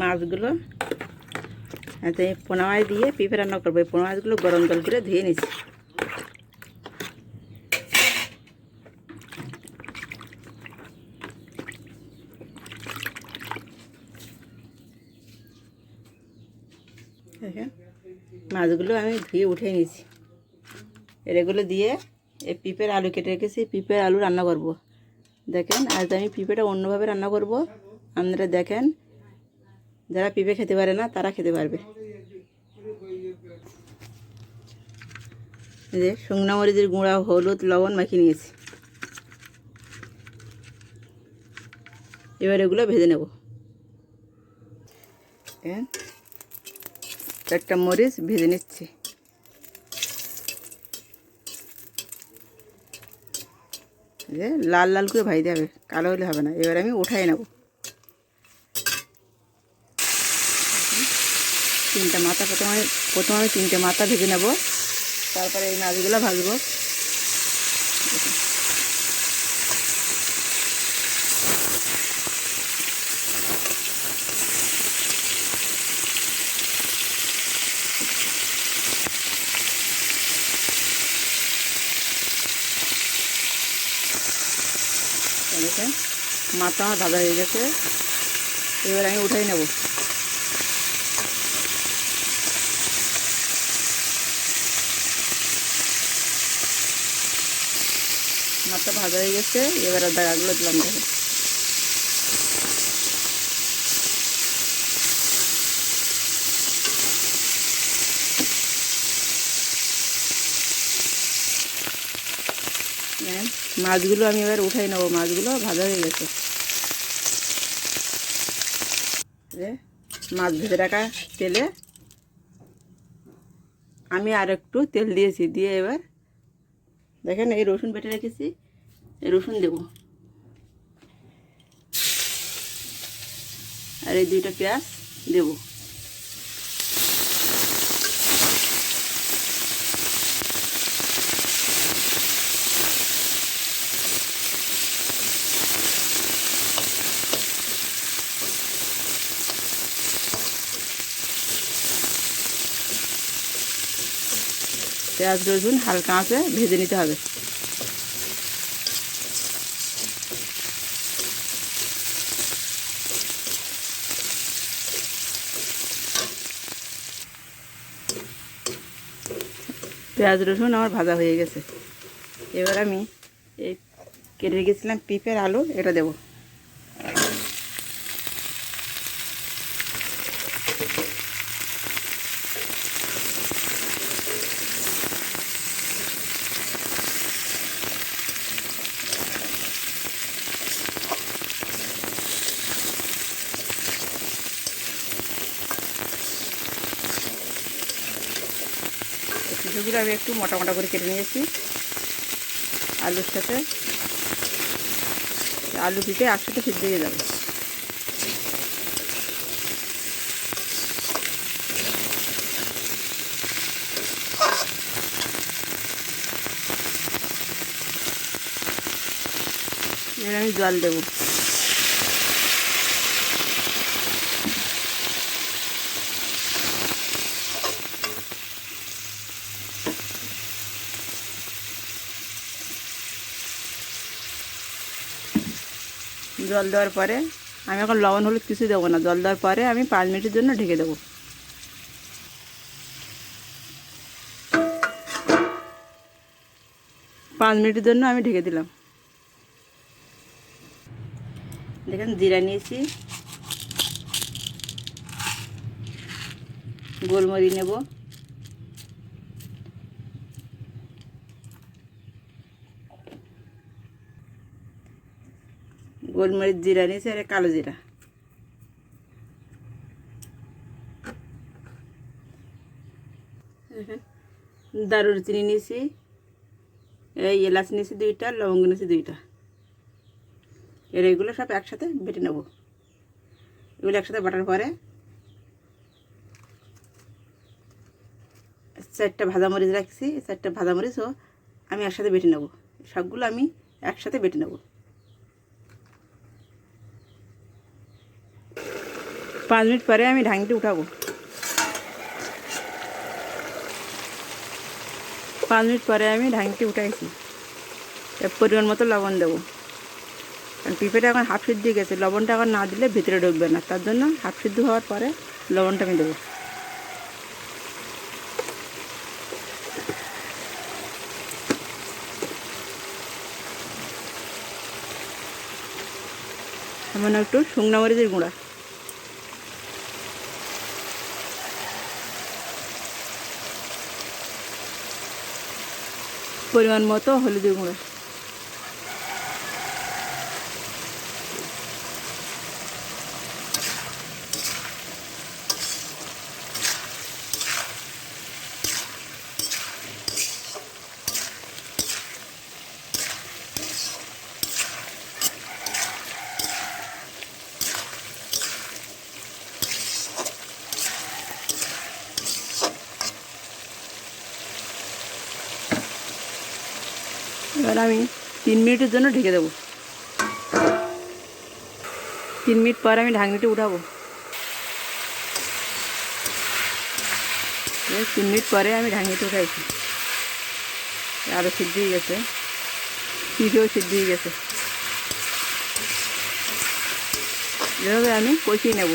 মাছগুলো পোনা মাছ দিয়ে পেঁপে রান্না করবো। এই পোনা মাছগুলো গরম জল করে ধুয়ে নিচ্ছি। দেখেন মাছগুলো আমি ধুয়ে উঠে নিয়েছি। এগুলো দিয়ে এই পিঁপের আলু কেটে রেখেছি, পিঁপের আলু রান্না করব। দেখেন আজ আমি পিঁপেটা অন্যভাবে রান্না করব। আপনারা দেখেন, যারা পিঁপে খেতে পারে না তারা খেতে পারবে। এই যে শুকনো মরিচের গুঁড়া, হলুদ, লবণ মাখিয়ে নিয়েছি। এবার এগুলো ভেজে নেব। একটা মরিচ ভেজে নিচ্ছি। যে লাল লাল করে ভাজতে হবে, কালো হলে হবে না। এবার আমি উঠাই নেব। তিনটা মাথা প্রথমে আমি তিনটে মাথা ভেজে নেব, তারপরে এই মাছগুলো ভাজবো। দেখেন মাথা আমার ভাজা হয়ে গেছে, এবার আমি উঠাই নেব। মাথা ভাজা হয়ে গেছে, এবার দাগাগুলো দিলাম। দেখো মাছগুলো আমি এবার উঠাই নেব। মাছগুলো ভাজা হয়ে গেছে। মাছ ভেজে রাখা তেলে আমি আর একটু তেল দিয়েছি, দিয়ে এবার দেখেন এই রসুন বেটে রেখেছি, এই রসুন দেব। আর এই দুইটা পেঁয়াজ দেব। পেঁয়াজ রসুন হালকা আঁচে ভেজে নিতে হবে। পেঁয়াজ রসুন আমার ভাজা হয়ে গেছে। এবার আমি এই কেটে রেখেছিলাম পিঁপের আলু, এটা দেব। পিঁপেগুলো আমি একটু মোটা মোটা করে কেটে নিয়েছি আলুর সাথে। আলু পিঁপে একসাথে সিদ্ধ হয়ে যাবে। এবার আমি জল দেব। জল দেওয়ার পরে আমি এখন লবণ হলুদ কিছু দেবো না। জল দেওয়ার পরে আমি 5 মিনিটের জন্য ঢেকে দেবো। 5 মিনিটের জন্য আমি ঢেকে দিলাম। দেখেন জিরা নিয়েছি, গোলমরিচ নেব, গোলমরিচ জিরা নিয়েছি, আর কালো জিরা। দারুচিনি নিয়েছি, এই এলাচ নিয়েছি 2টা, লবঙ্গ নিয়েছি 2টা। এর এইগুলো সব একসাথে বেটে নেব। এগুলো একসাথে বাটার পরে 4টা ভাজামরিচ রাখছি, 4টা ভাজামরিচও আমি একসাথে বেটে নেব। সবগুলো আমি একসাথে বেটে নেব। 5 মিনিট পরে আমি ঢাকনিটি উঠাবো। 5 মিনিট পরে আমি ঢাকনিটি উঠাইছি। পরিমাণ মতো লবণ দেবো, কারণ পেঁপেটা এখন হাফ সিদ্ধ হয়ে গেছে, লবণটা এখন না দিলে ভিতরে ঢুকবে না, তার জন্য হাফ সিদ্ধ হওয়ার পরে লবণটা আমি দেবো। সামান্য একটু শুকনো মরিচের গুঁড়া, পরিমাণ মতো হলুদের গুঁড়া, এবার আমি 3 মিনিটের জন্য ঢেকে দেবো। 3 মিনিট পর আমি ঢাকনিটি উঠাবো। 3 মিনিট পরে আমি ঢাকনিটি উঠাইছি, আরও সিদ্ধ হয়ে গেছে, পিঠেও সিদ্ধ হয়ে গেছে। এভাবে আমি কষিয়ে নেব।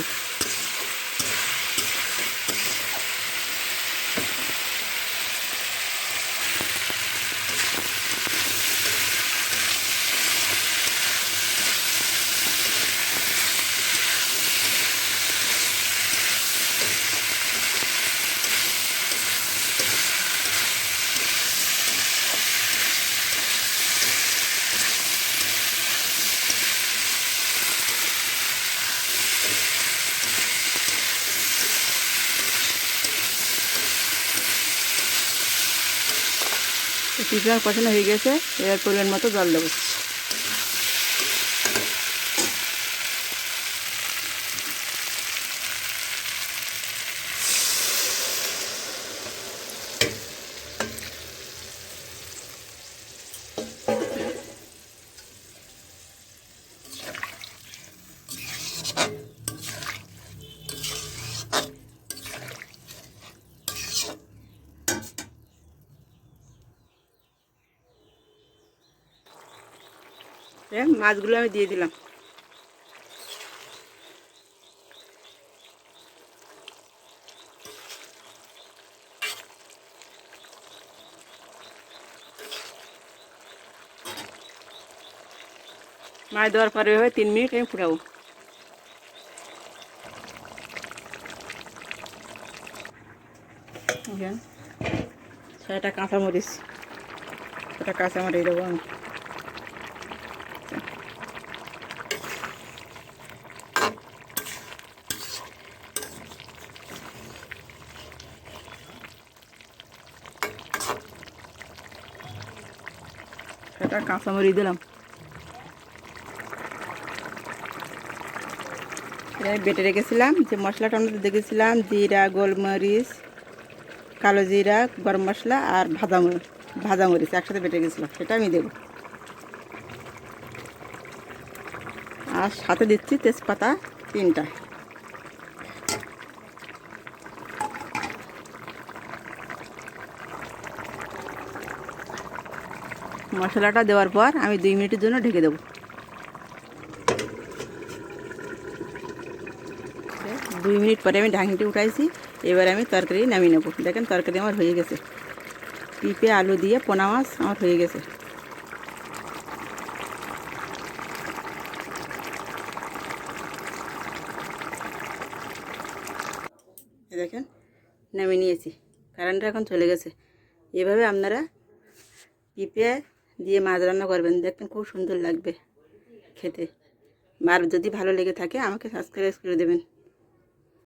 পিঠে কষানো হয়ে গেছে, এবার পরিমাণ মতো জল দেবো। মাছগুলো আমি দিয়ে দিলাম। মাছ দেওয়ার পরে 3 মিনিট আমি ফুটাবো। ছয়টা কাঁচামরিচ, দেবো আমি। ছয়টা কাঁচামরিচ দিলাম। বেটে রেখেছিলাম যে মশলাটা আমরা দেখেছিলাম, জিরা, গোলমরিচ, কালো জিরা, গরম মশলা আর ভাজা মরিচ একসাথে বেটে গেছিলাম, সেটা আমি দেবো। আর সাথে দিচ্ছি তেজপাতা 3টা। মশলাটা দেওয়ার পর আমি 2 মিনিটের জন্য ঢেকে দেবো। 2 মিনিট পরে আমি ঢাকনিটি উঠাইছি। এবার আমি তরকারি নামিয়ে নেব। দেখেন তরকারি আমার হয়ে গেছে, পিঁপে আলু দিয়ে পোনা মাছ আমার হয়ে গেছে। দেখেন নামিয়ে নিয়েছি, কারেন্টটা এখন চলে গেছে। এভাবে আপনারা পিঁপে দিয়ে মাছ রান্না করবেন, দেখবেন খুব সুন্দর লাগবে খেতে। আর যদি ভালো লেগে থাকে আমাকে সাবস্ক্রাইব করে দেবেন।